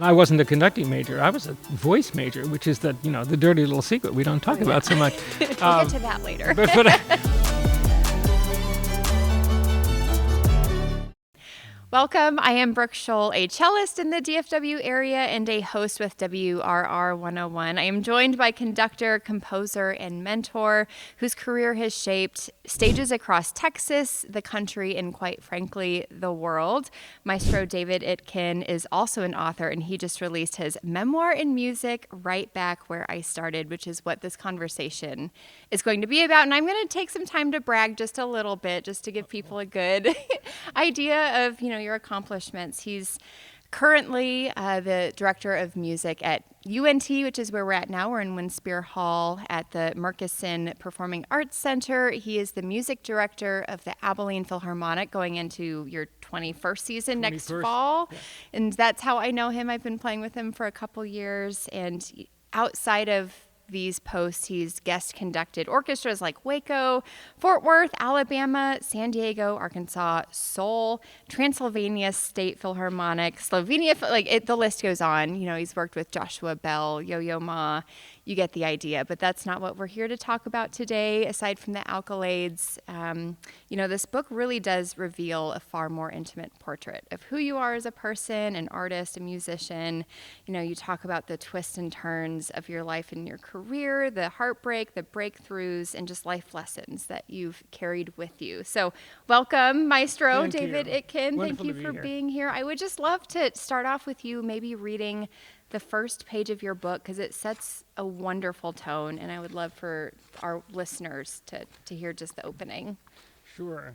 I wasn't a conducting major. I was a voice major, which is the dirty little secret we don't talk about so much. We'll get to that later. But Welcome. I am Brooke Scholl, a cellist in the DFW area and a host with WRR 101. I am joined by conductor, composer, and mentor whose career has shaped stages across Texas, the country, and quite frankly, the world. Maestro David Itkin is also an author, and he just released his memoir in music, Right Back Where I Started, which is what this conversation is going to be about. And I'm going to take some time to brag just a little bit, just to give people a good idea of, your accomplishments. He's currently the director of music at UNT, which is where we're at now. We're in Winspear Hall at the Murchison Performing Arts Center. He is the music director of the Abilene Philharmonic, going into your 21st season next fall. Yeah. And that's how I know him. I've been playing with him for a couple years. And outside of these posts, he's guest conducted orchestras like Waco, Fort Worth, Alabama, San Diego, Arkansas, Seoul, Transylvania State Philharmonic, Slovenia, the list goes on. He's worked with Joshua Bell, Yo-Yo Ma. You get the idea, but that's not what we're here to talk about today. Aside from the accolades, this book really does reveal a far more intimate portrait of who you are as a person, an artist, a musician. You talk about the twists and turns of your life and your career, the heartbreak, the breakthroughs, and just life lessons that you've carried with you. So welcome, Maestro David Itkin. Wonderful Thank you for being here. I would just love to start off with you maybe reading the first page of your book, because it sets a wonderful tone, and I would love for our listeners to hear just the opening. Sure.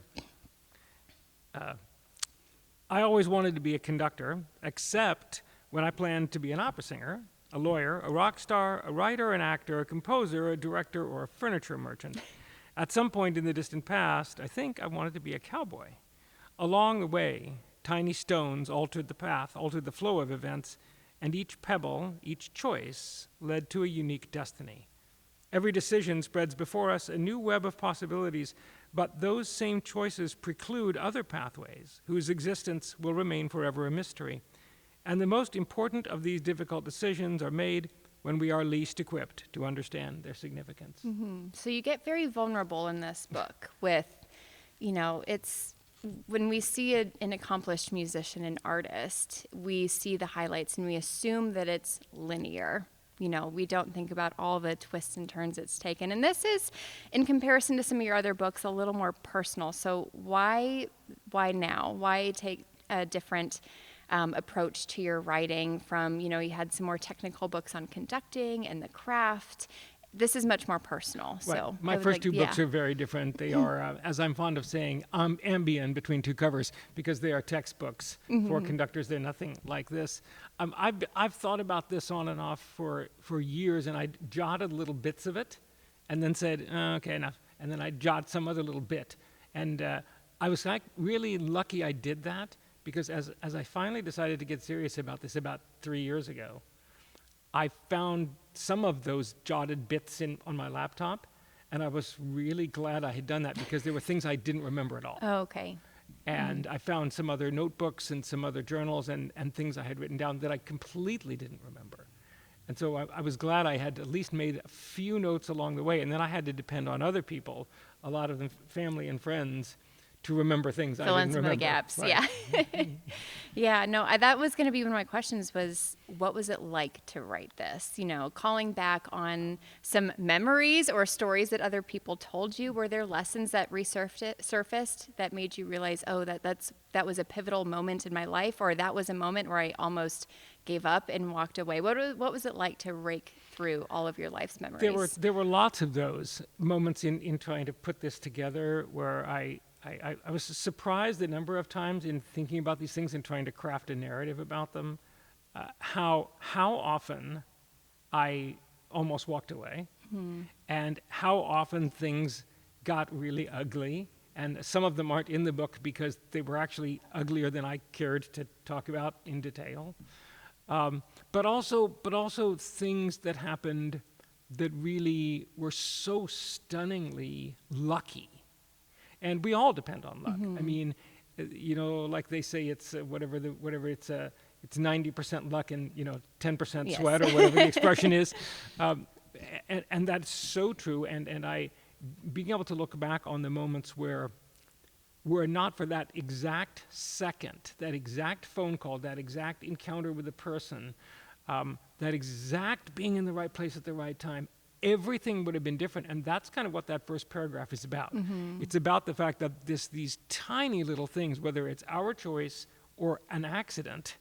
I always wanted to be a conductor, except when I planned to be an opera singer, a lawyer, a rock star, a writer, an actor, a composer, a director, or a furniture merchant. At some point in the distant past, I think I wanted to be a cowboy. Along the way, tiny stones altered the path, altered the flow of events, and each pebble, each choice, led to a unique destiny. Every decision spreads before us a new web of possibilities, but those same choices preclude other pathways whose existence will remain forever a mystery. And the most important of these difficult decisions are made when we are least equipped to understand their significance. Mm-hmm. So you get very vulnerable in this book with, it's when we see an accomplished musician and artist, we see the highlights and we assume that it's linear. We don't think about all the twists and turns it's taken. And this is, in comparison to some of your other books, a little more personal. So why now? Why take a different approach to your writing from, you had some more technical books on conducting and the craft. This is much more personal. Right. So my first two books are very different. They are, as I'm fond of saying, ambient between two covers, because they are textbooks for conductors. They're nothing like this. I've thought about this on and off for years, and I jotted little bits of it, and then said, okay, enough. And then I jot some other little bit, and I was really lucky I did that, because as I finally decided to get serious about this about 3 years ago, I found some of those jotted bits on my laptop, and I was really glad I had done that, because there were things I didn't remember at all. Oh, okay. And I found some other notebooks and some other journals and things I had written down that I completely didn't remember. And so I was glad I had at least made a few notes along the way, and then I had to depend on other people, a lot of them family and friends, to remember things I didn't remember. Fill in some of the gaps, right. yeah. Yeah, no, that was going to be one of my questions was, what was it like to write this? Calling back on some memories or stories that other people told you. Were there lessons that surfaced that made you realize, oh, that was a pivotal moment in my life, or that was a moment where I almost gave up and walked away? What was it like to rake through all of your life's memories? There were lots of those moments in trying to put this together where I was surprised the number of times in thinking about these things and trying to craft a narrative about them, how often I almost walked away, and how often things got really ugly. And some of them aren't in the book because they were actually uglier than I cared to talk about in detail. But also things that happened that really were so stunningly lucky. And we all depend on luck. I mean, like they say, it's whatever it's it's 90% luck and 10% Yes. sweat or whatever the expression is, and that's so true. And I being able to look back on the moments where were it not for that exact second, that exact phone call, that exact encounter with a person, that exact being in the right place at the right time, everything would have been different. And that's kind of what that first paragraph is about. It's about the fact that these tiny little things, whether it's our choice or an accident,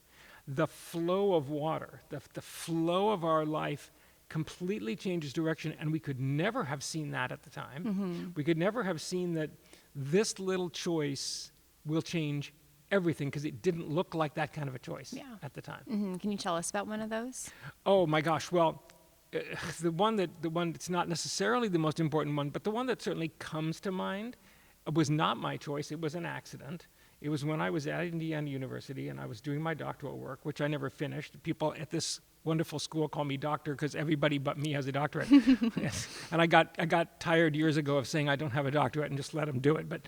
the flow of water, the flow of our life completely changes direction. And we could never have seen that at the time. We could never have seen that this little choice will change everything, because it didn't look like that kind of a choice at the time. Can you tell us about one of those? Oh my gosh. Well, the one that's not necessarily the most important one, but the one that certainly comes to mind was not my choice. It was an accident. It was when I was at Indiana University and I was doing my doctoral work, which I never finished. People at this wonderful school call me doctor because everybody but me has a doctorate. Yes. And I got tired years ago of saying I don't have a doctorate and just let them do it. But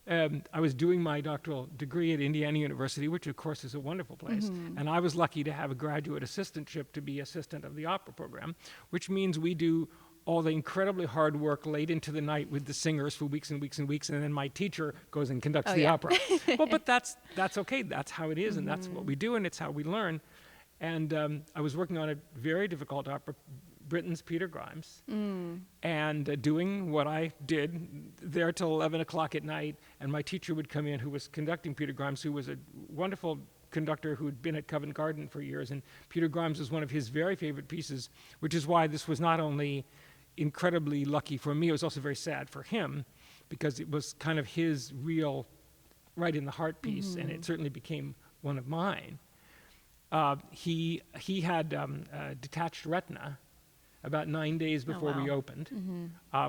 I was doing my doctoral degree at Indiana University, which of course is a wonderful place. And I was lucky to have a graduate assistantship to be assistant of the opera program, which means we do all the incredibly hard work late into the night with the singers for weeks and weeks and weeks, and then my teacher goes and conducts the opera. Well, but that's okay. That's how it is, and that's what we do, and it's how we learn. And I was working on a very difficult opera, Britten's Peter Grimes, and doing what I did there till 11 o'clock at night. And my teacher would come in, who was conducting Peter Grimes, who was a wonderful conductor who'd been at Covent Garden for years. And Peter Grimes was one of his very favorite pieces, which is why this was not only incredibly lucky for me, it was also very sad for him, because it was kind of his real right in the heart piece, and it certainly became one of mine. He had detached retina about 9 days before we opened.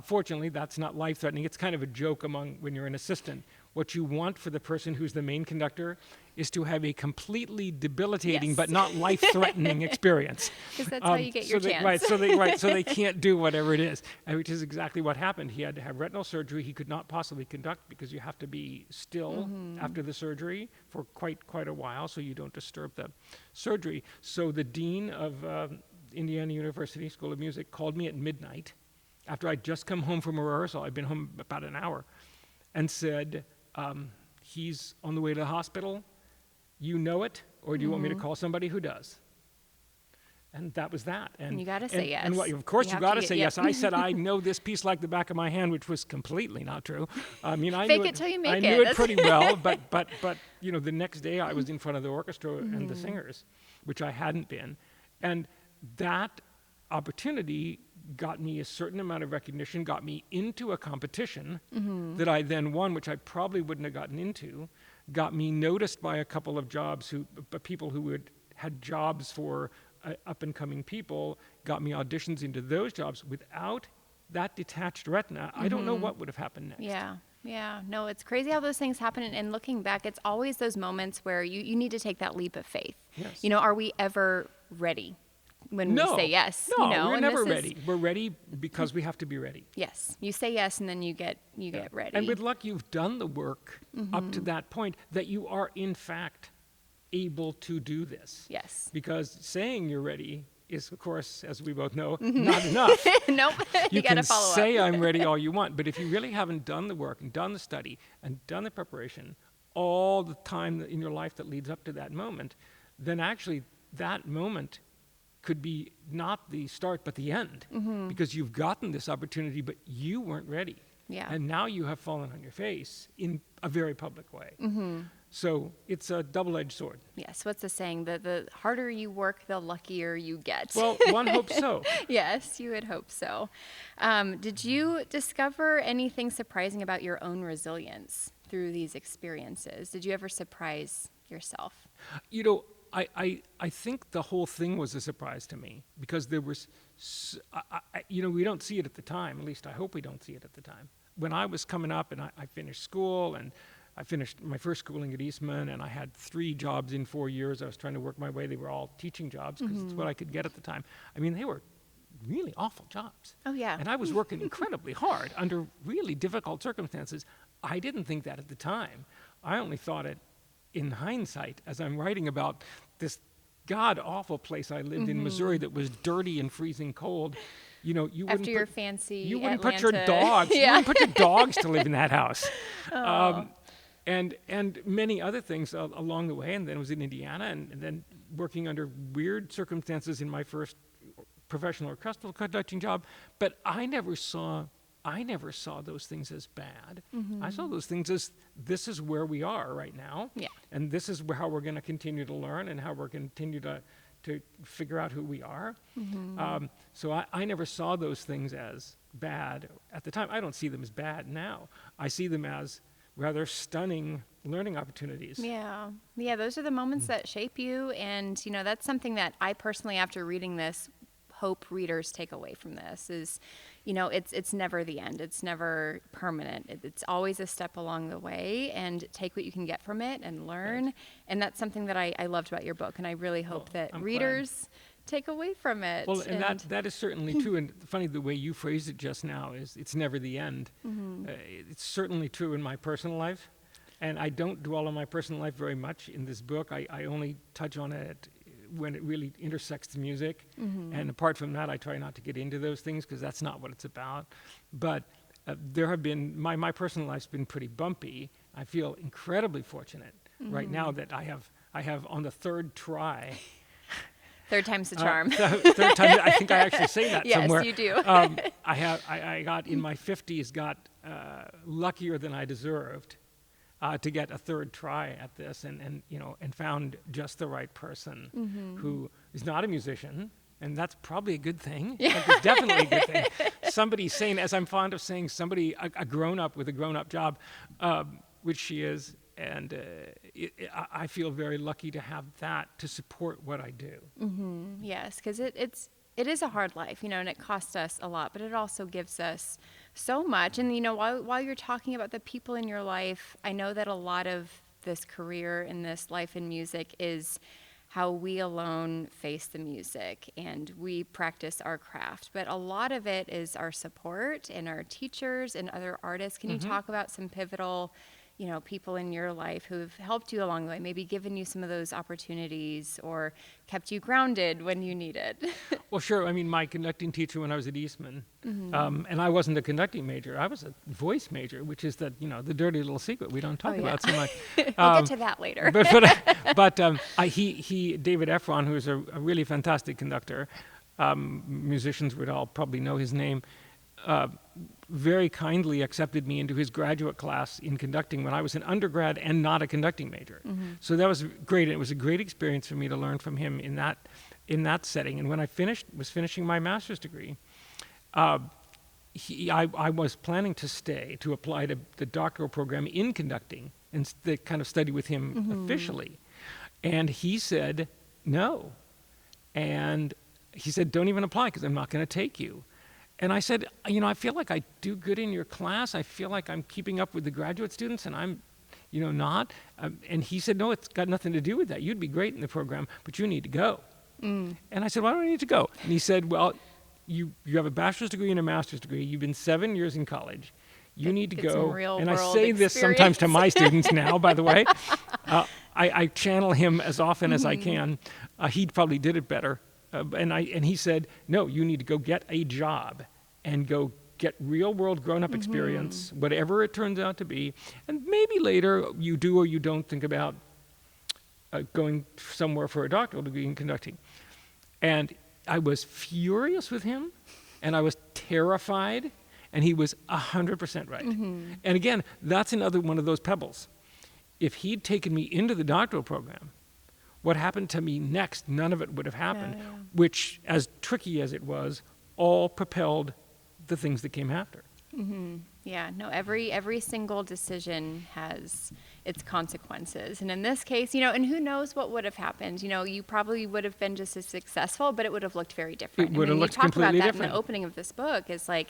Fortunately, that's not life-threatening. It's kind of a joke when you're an assistant. What you want for the person who's the main conductor is to have a completely debilitating but not life-threatening experience. Because that's how you get your chance. Right, so they can't do whatever it is, which is exactly what happened. He had to have retinal surgery. He could not possibly conduct because you have to be still after the surgery for quite a while so you don't disturb the surgery. So the dean of Indiana University School of Music called me at midnight after I'd just come home from a rehearsal. I'd been home about an hour, and said, he's on the way to the hospital. You know it, or do you want me to call somebody who does? And that was that. And you got to say yes. And of course you got to say yes. I said, I know this piece like the back of my hand, which was completely not true. I mean, I Fake knew it till you make I it. knew it pretty well, but the next day I was in front of the orchestra and the singers, which I hadn't been. And that opportunity got me a certain amount of recognition, got me into a competition that I then won, which I probably wouldn't have gotten into, got me noticed by a couple of people who had jobs for up-and-coming people, got me auditions into those jobs. Without that detached retina, I don't know what would have happened next. Yeah. No, it's crazy how those things happen. And looking back, it's always those moments where you need to take that leap of faith. Yes. Are we ever ready when we say yes? No, we're never ready. We're ready because we have to be ready. Yes. You say yes, and then you get ready. And with luck, you've done the work up to that point that you are, in fact, able to do this. Yes. Because saying you're ready is, of course, as we both know, not enough. Nope. You got to follow up. You can say I'm ready all you want, but if you really haven't done the work and done the study and done the preparation all the time in your life that leads up to that moment, then actually that moment could be not the start but the end, because you've gotten this opportunity but you weren't ready. Yeah. And now you have fallen on your face in a very public way. So it's a double-edged sword. Yes. What's the saying? The harder you work, the luckier you get. Well, one hopes so. Yes, you would hope so. Did you discover anything surprising about your own resilience through these experiences? Did you ever surprise yourself? I think the whole thing was a surprise to me, because there was, we don't see it at the time. At least I hope we don't see it at the time. When I was coming up and I finished school, and I finished my first schooling at Eastman, and I had 3 jobs in 4 years. I was trying to work my way. They were all teaching jobs because it's what I could get at the time. I mean, they were really awful jobs. Oh, yeah. And I was working incredibly hard under really difficult circumstances. I didn't think that at the time. I only thought it in hindsight as I'm writing about this god-awful place I lived in Missouri that was dirty and freezing cold. You know, you wouldn't After your fancy you wouldn't Atlanta. put your dogs. Yeah. You wouldn't put your dogs to live in that house. And many other things along the way. And then I was in Indiana, and then working under weird circumstances in my first professional orchestral conducting job. But I never saw those things as bad. I saw those things as, this is where we are right now. Yeah. And this is how we're going to continue to learn and how we're going to continue to figure out who we are. So I never saw those things as bad at the time. I don't see them as bad now. I see them as rather stunning learning opportunities. Yeah. Yeah, those are the moments that shape you. And, you know, that's something that I personally, after reading this, hope readers take away from this is, you know, it's never the end. It's never permanent. It's always a step along the way, and take what you can get from it and learn. Thanks. And that's something that I loved about your book, and I really hope that I'm readers take away from it. Well, and that is certainly true. And funny, the way you phrased it just now is, it's never the end. It's certainly true in my personal life. And I don't dwell on my personal life very much in this book. I only touch on it when it really intersects the music. And apart from that, I try not to get into those things because that's not what it's about. But there have been, my personal life's been pretty bumpy. I feel incredibly fortunate right now that I have on the third try. Third time's the charm. Third time, I think I actually say that somewhere. Yes, you do. I got in my 50s, got luckier than I deserved. To get a third try at this, and found just the right person who is not a musician, and that's probably a good thing. It's definitely a good thing. Somebody sane, as I'm fond of saying, somebody a grown up with a grown up job, which she is, and I feel very lucky to have that to support what I do. Yes, because it is a hard life, you know, and it costs us a lot, but it also gives us so much. And, you know, while you're talking about the people in your life, I know that a lot of this career and this life in music is how we alone face the music and we practice our craft. But a lot of it is our support and our teachers and other artists. Can you talk about some pivotal, you know, people in your life who've helped you along the way, maybe given you some of those opportunities or kept you grounded when you needed? Well, sure. I mean, my conducting teacher when I was at Eastman, and I wasn't a conducting major. I was a voice major, which is the dirty little secret we don't talk about so much. We'll get to that later. But David Efron, who is a really fantastic conductor, musicians would all probably know his name, very kindly accepted me into his graduate class in conducting when I was an undergrad and not a conducting major. So that was great. It was a great experience for me to learn from him in that setting. And when I was finishing my master's degree, I was planning to stay to apply to the doctoral program in conducting and kind of study with him officially. And he said no. And he said, don't even apply because I'm not going to take you. And I said, I feel like I do good in your class. I feel like I'm keeping up with the graduate students, and I'm, not. And he said, no, it's got nothing to do with that. You'd be great in the program, but you need to go. And I said, why do I need to go? And he said, well, you have a bachelor's degree and a master's degree. You've been 7 years in college. You need to go. And I say this sometimes to my students now, by the way. I channel him as often as I can. He probably did it better. And he said, no, you need to go get a job and go get real world grown-up experience, whatever it turns out to be. And maybe later you do or you don't think about going somewhere for a doctoral degree in conducting. And I was furious with him, and I was terrified, and he was 100% right. And again, that's another one of those pebbles. If he'd taken me into the doctoral program, what happened to me next, none of it would have happened, which, as tricky as it was, all propelled the things that came after. Yeah, no, every single decision has its consequences. And in this case, and who knows what would have happened. You probably would have been just as successful, but it would have looked very different. It would have looked completely different. You talk about that in the opening of this book, is like,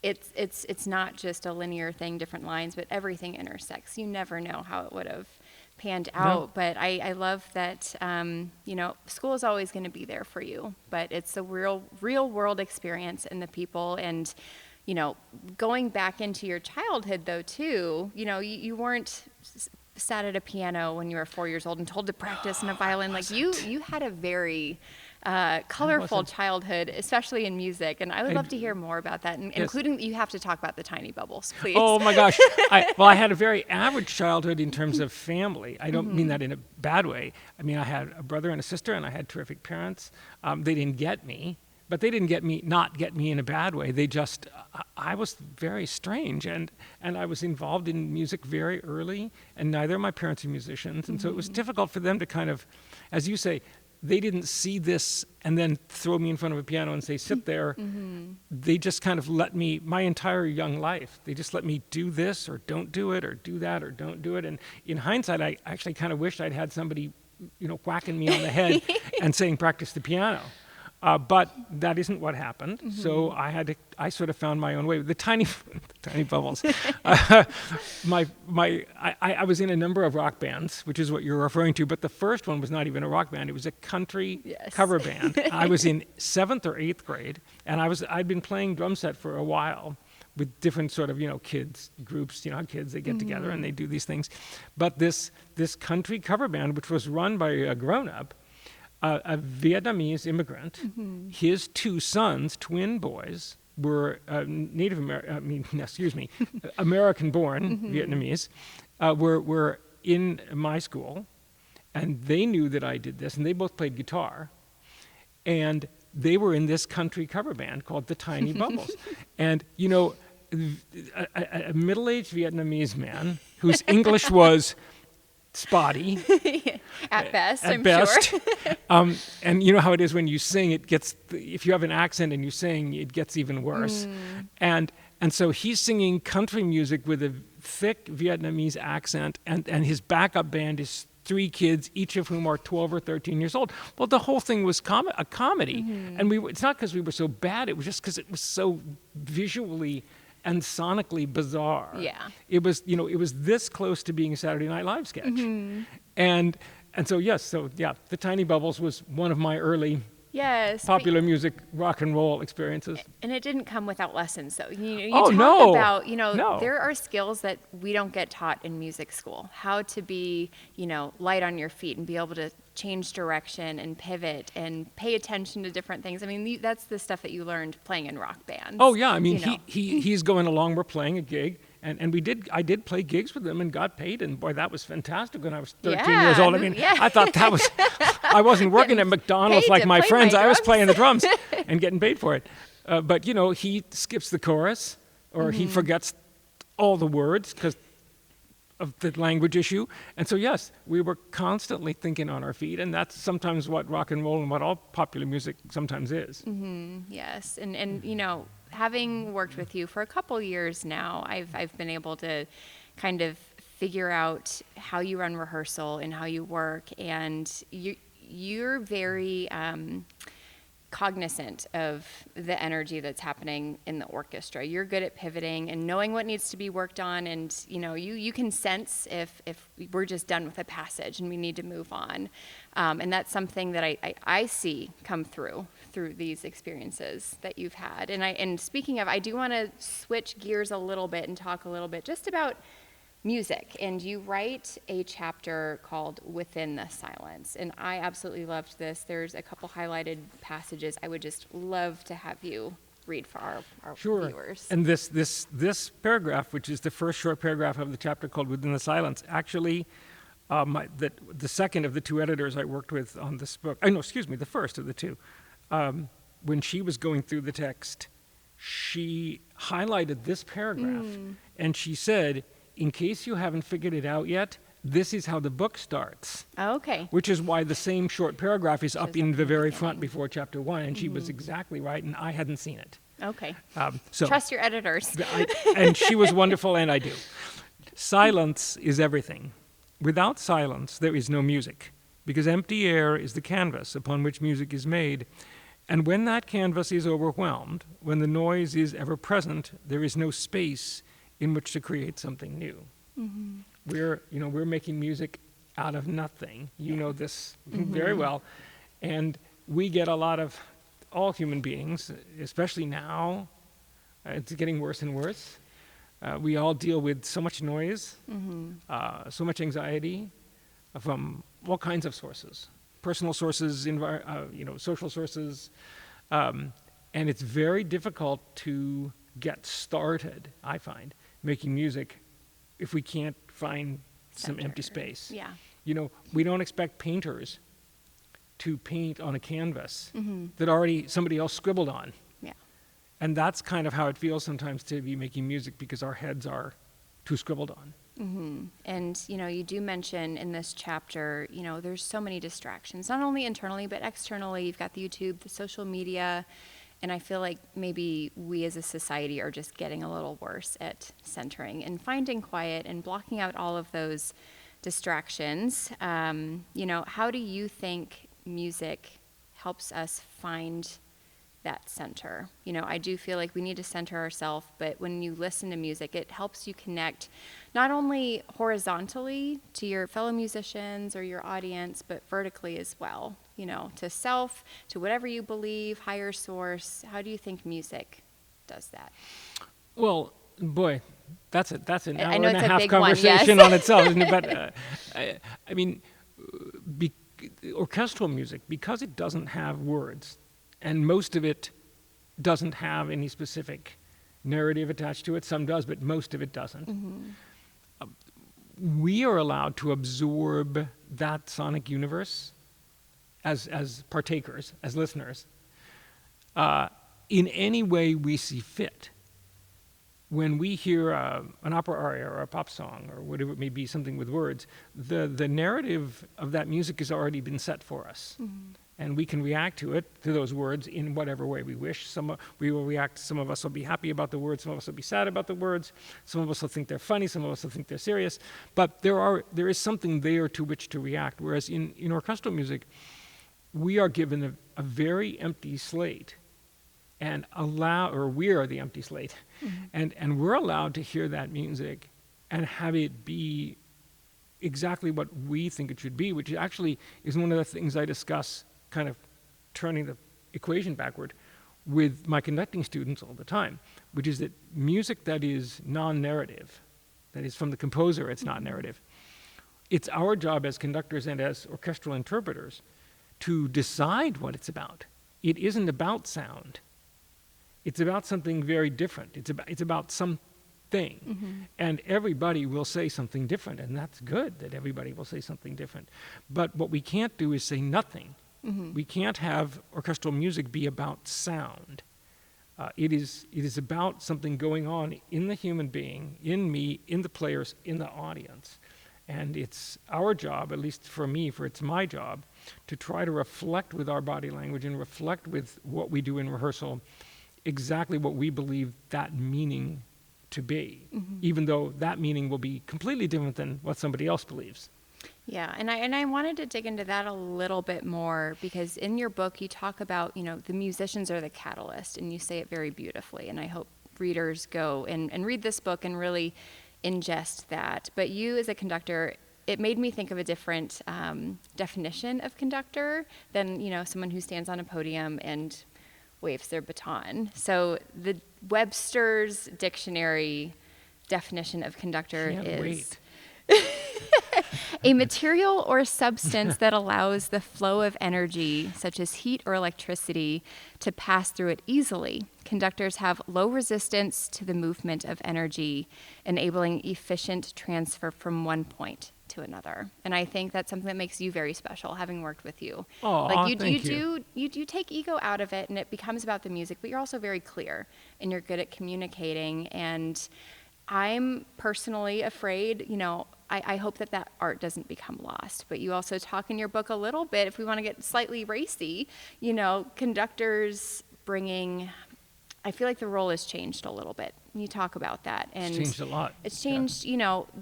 it's not just a linear thing, different lines, but everything intersects. You never know how it would have panned out. No. But I love that, school is always going to be there for you, but it's the real world experience and the people. And, going back into your childhood though, too, you weren't sat at a piano when you were 4 years old and told to practice in a violin. Like you had a very colorful childhood, especially in music. And I would love to hear more about that, and including you have to talk about the tiny bubbles, please. Oh my gosh. I had a very average childhood in terms of family. I don't mean that in a bad way. I mean, I had a brother and a sister, and I had terrific parents. They didn't get me. But they didn't not get me in a bad way. They just, I was very strange, and I was involved in music very early, and neither of my parents are musicians, and so it was difficult for them to kind of, as you say, they didn't see this and then throw me in front of a piano and say, sit there. They just kind of let me, my entire young life, they just let me do this or don't do it or do that or don't do it. And in hindsight, I actually kind of wished I'd had somebody, whacking me on the head and saying, practice the piano. But that isn't what happened. So I sort of found my own way. The tiny bubbles. I was in a number of rock bands, which is what you're referring to. But the first one was not even a rock band. It was a country cover band. I was in 7th or 8th grade, and I'd been playing drum set for a while with different sort of, kids groups, how kids, they get together and they do these things. But this country cover band, which was run by a grown-up, a Vietnamese immigrant, his 2 sons, twin boys, were American-born Vietnamese, were in my school, and they knew that I did this, and they both played guitar, and they were in this country cover band called the Tiny Bubbles. And, a middle-aged Vietnamese man whose English was spotty at best, sure. And you know how it is when you sing, if you have an accent and you sing, it gets even worse. And so he's singing country music with a thick Vietnamese accent, and his backup band is 3 kids, each of whom are 12 or 13 years old. Well, the whole thing was a comedy. And it's not because we were so bad, it was just because it was so visually and sonically bizarre. Yeah. It was this close to being a Saturday Night Live sketch. And so, the Tiny Bubbles was one of my early popular music, rock and roll experiences. And it didn't come without lessons, though. You talk about, there are skills that we don't get taught in music school. How to be, light on your feet and be able to change direction and pivot and pay attention to different things. I mean, that's the stuff that you learned playing in rock bands. Oh yeah, I mean, he's going along. We're playing a gig, and I did play gigs with him and got paid, and boy, that was fantastic when I was 13 years old. I mean, I thought that was. I wasn't working at McDonald's like my friends. I was playing the drums and getting paid for it. But he skips the chorus, or he forgets all the words because of the language issue. And so, yes, we were constantly thinking on our feet, and that's sometimes what rock and roll and what all popular music sometimes is. Yes, and having worked with you for a couple years now, I've been able to kind of figure out how you run rehearsal and how you work, and you're very cognizant of the energy that's happening in the orchestra. You're good at pivoting and knowing what needs to be worked on, and you can sense if we're just done with a passage and we need to move on. And that's something that I see come through these experiences that you've had. And speaking of, I do want to switch gears a little bit and talk a little bit just about music. And you write a chapter called Within the Silence, and I absolutely loved this. There's a couple highlighted passages I would just love to have you read for our viewers. And this paragraph, which is the first short paragraph of the chapter called Within the Silence, actually the second of the 2 editors I worked with on this book, the first of the 2, when she was going through the text, she highlighted this paragraph, and she said, in case you haven't figured it out yet, this is how the book starts. Okay. Which is why the same short paragraph is up in the very front before chapter 1, and she was exactly right, and I hadn't seen it. Okay. So trust your editors. And she was wonderful, and I do. Silence is everything. Without silence, there is no music, because empty air is the canvas upon which music is made. And when that canvas is overwhelmed, when the noise is ever present, there is no space in which to create something new. We're making music out of nothing. You know this very well. And we get a lot of, all human beings, especially now, it's getting worse and worse. We all deal with so much noise, so much anxiety from all kinds of sources, personal sources, social sources, and it's very difficult to get started, I find, making music if we can't find some empty space. Yeah. We don't expect painters to paint on a canvas that already somebody else scribbled on. Yeah. And that's kind of how it feels sometimes to be making music, because our heads are too scribbled on. And, you do mention in this chapter, there's so many distractions, not only internally, but externally. You've got the YouTube, the social media, and I feel like maybe we as a society are just getting a little worse at centering and finding quiet and blocking out all of those distractions. How do you think music helps us find that center? I do feel like we need to center ourselves, but when you listen to music, it helps you connect not only horizontally to your fellow musicians or your audience, but vertically as well, to self, to whatever you believe, higher source. How do you think music does that? Well, boy, that's an I hour know and a it's a half big one, conversation yes. on itself, isn't it? But I mean, orchestral music, because it doesn't have words, and most of it doesn't have any specific narrative attached to it. Some does, but most of it doesn't. We are allowed to absorb that sonic universe as partakers, as listeners, in any way we see fit. When we hear an opera aria or a pop song or whatever it may be, something with words, the narrative of that music has already been set for us. And we can react to those words in whatever way we wish. We will react, some of us will be happy about the words, some of us will be sad about the words, some of us will think they're funny, some of us will think they're serious. But there is something there to which to react. Whereas in orchestral music, we are given a very empty slate, and we are the empty slate, and we're allowed to hear that music and have it be exactly what we think it should be, which actually is one of the things I discuss, kind of turning the equation backward, with my conducting students all the time, which is that music that is non-narrative, that is from the composer, it's not narrative. It's our job as conductors and as orchestral interpreters to decide what it's about. It isn't about sound. It's about something very different. It's about something. And everybody will say something different, and that's good that everybody will say something different. But what we can't do is say nothing. We can't have orchestral music be about sound. It is about something going on in the human being, in me, in the players, in the audience. And it's our job, at least for me, it's my job, to try to reflect with our body language and reflect with what we do in rehearsal exactly what we believe that meaning to be, even though that meaning will be completely different than what somebody else believes. Yeah, and I wanted to dig into that a little bit more, because in your book you talk about, the musicians are the catalyst, and you say it very beautifully, and I hope readers go and read this book and really ingest that. But you as a conductor, it made me think of a different definition of conductor than, someone who stands on a podium and waves their baton. So the Webster's dictionary definition of conductor is a material or substance that allows the flow of energy, such as heat or electricity, to pass through it easily. Conductors have low resistance to the movement of energy, enabling efficient transfer from one point to another. And I think that's something that makes you very special, having worked with you. Thank You take ego out of it, and it becomes about the music, but you're also very clear, and you're good at communicating. And I'm personally afraid, I hope that art doesn't become lost. But you also talk in your book a little bit, if we want to get slightly racy, conductors bringing, I feel like the role has changed a little bit. You talk about that. And It's changed a lot. It's changed,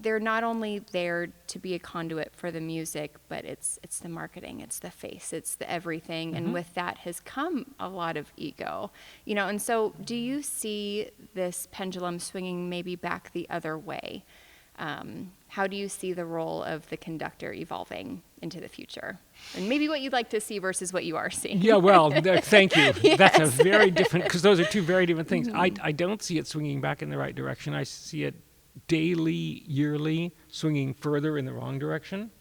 they're not only there to be a conduit for the music, but it's the marketing, it's the face, it's the everything. And with that has come a lot of ego, and so do you see this pendulum swinging maybe back the other way? How do you see the role of the conductor evolving into the future, and maybe what you'd like to see versus what you are seeing. Yeah, well, thank you. Yes. That's a very different, because those are two very different things. I don't see it swinging back in the right direction. I see it daily, yearly, swinging further in the wrong direction.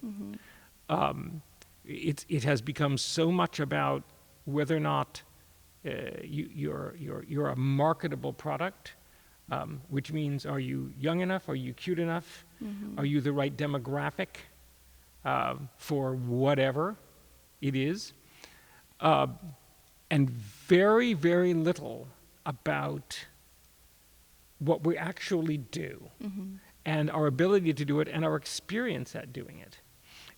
It has become so much about whether or not you're a marketable product, which means, are you young enough? Are you cute enough? Are you the right demographic for whatever it is? And very, very little about what we actually do and our ability to do it and our experience at doing it.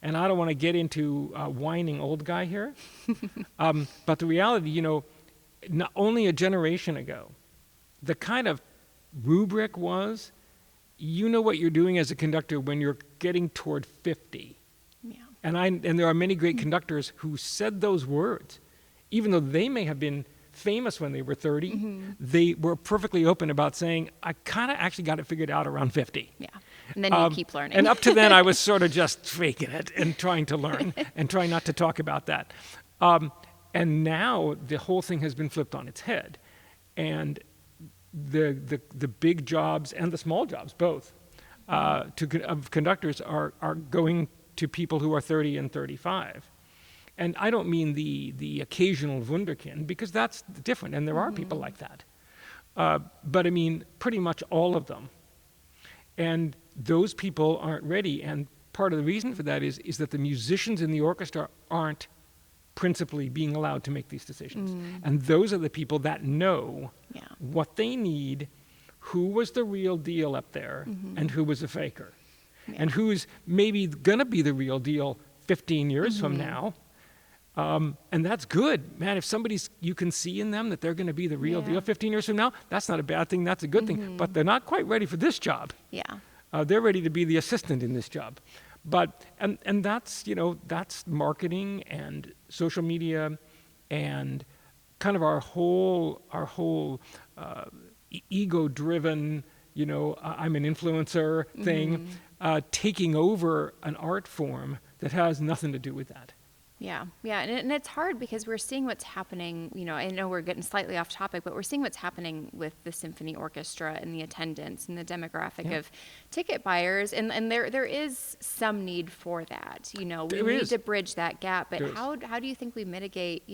And I don't want to get into whining old guy here, but the reality, not only a generation ago, the kind of rubric was, you know what you're doing as a conductor when you're getting toward 50. Yeah. And there are many great conductors who said those words. Even though they may have been famous when they were 30, they were perfectly open about saying, I kind of actually got it figured out around 50. Yeah. And then you keep learning. And up to then, I was sort of just faking it and trying to learn and trying not to talk about that. And now the whole thing has been flipped on its head. And the big jobs and the small jobs, both, of conductors are going to people who are 30 and 35. And I don't mean the occasional Wunderkind, because that's different, and there are people like that. But I mean pretty much all of them. And those people aren't ready, and part of the reason for that is that the musicians in the orchestra aren't principally being allowed to make these decisions. And those are the people that know what they need, who was the real deal up there, and who was a faker. And who's maybe going to be the real deal 15 years from now. And that's good, man. If you can see in them that they're going to be the real deal 15 years from now, that's not a bad thing, that's a good thing. But they're not quite ready for this job. Yeah. They're ready to be the assistant in this job. But, and that's, that's marketing and social media and kind of our whole ego-driven, I'm an influencer thing, taking over an art form that has nothing to do with that. Yeah. And it's hard because we're seeing what's happening, I know we're getting slightly off topic, but we're seeing what's happening with the symphony orchestra and the attendance and the demographic of ticket buyers. And there is some need for that. We need to bridge that gap. But how do you think we mitigate,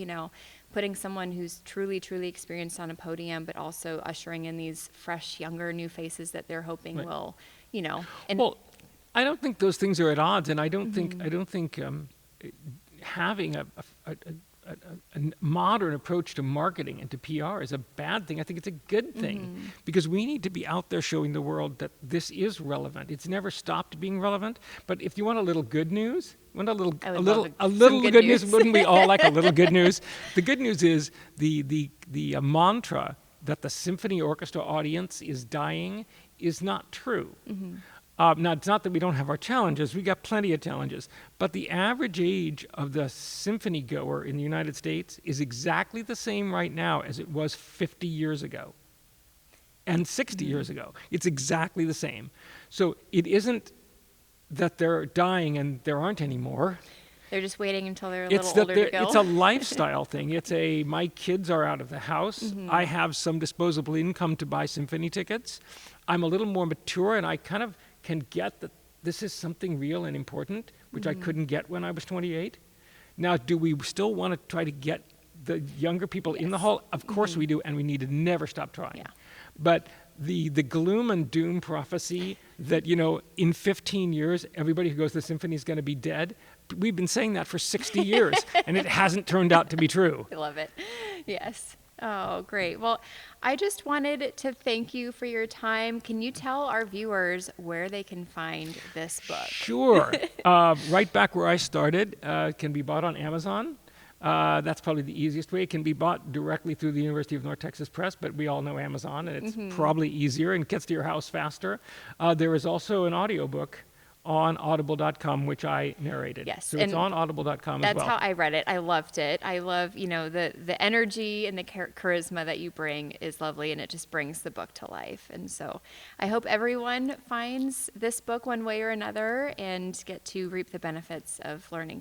putting someone who's truly, truly experienced on a podium, but also ushering in these fresh, younger, new faces that they're hoping will, and well, I don't think those things are at odds. And I don't think, having a modern approach to marketing and to PR is a bad thing. I think it's a good thing because we need to be out there showing the world that this is relevant. It's never stopped being relevant. But if you want a little good news, a little good news, wouldn't we all like a little good news? The good news is the mantra that the symphony orchestra audience is dying is not true. Now, it's not that we don't have our challenges. We got plenty of challenges. But the average age of the symphony goer in the United States is exactly the same right now as it was 50 years ago and 60 years ago. It's exactly the same. So it isn't that they're dying and there aren't any more. They're just waiting until they're a little older to go. It's a lifestyle thing. My kids are out of the house. I have some disposable income to buy symphony tickets. I'm a little more mature, and I kind of can get that this is something real and important, which I couldn't get when I was 28. Now, do we still want to try to get the younger people in the hall? Of course we do, and we need to never stop trying. Yeah. But the gloom and doom prophecy that, in 15 years, everybody who goes to the symphony is going to be dead, we've been saying that for 60 years, and it hasn't turned out to be true. I love it. Yes. Oh, great. Well, I just wanted to thank you for your time. Can you tell our viewers where they can find this book? Sure. Right back where I started. It can be bought on Amazon. That's probably the easiest way. It can be bought directly through the University of North Texas Press, but we all know Amazon, and it's probably easier and gets to your house faster. There is also an audiobook on audible.com, which I narrated. Yes. So it's on audible.com as well. That's how I read it. I loved it. I love, the energy and the charisma that you bring is lovely, and it just brings the book to life. And so I hope everyone finds this book one way or another and get to reap the benefits of learning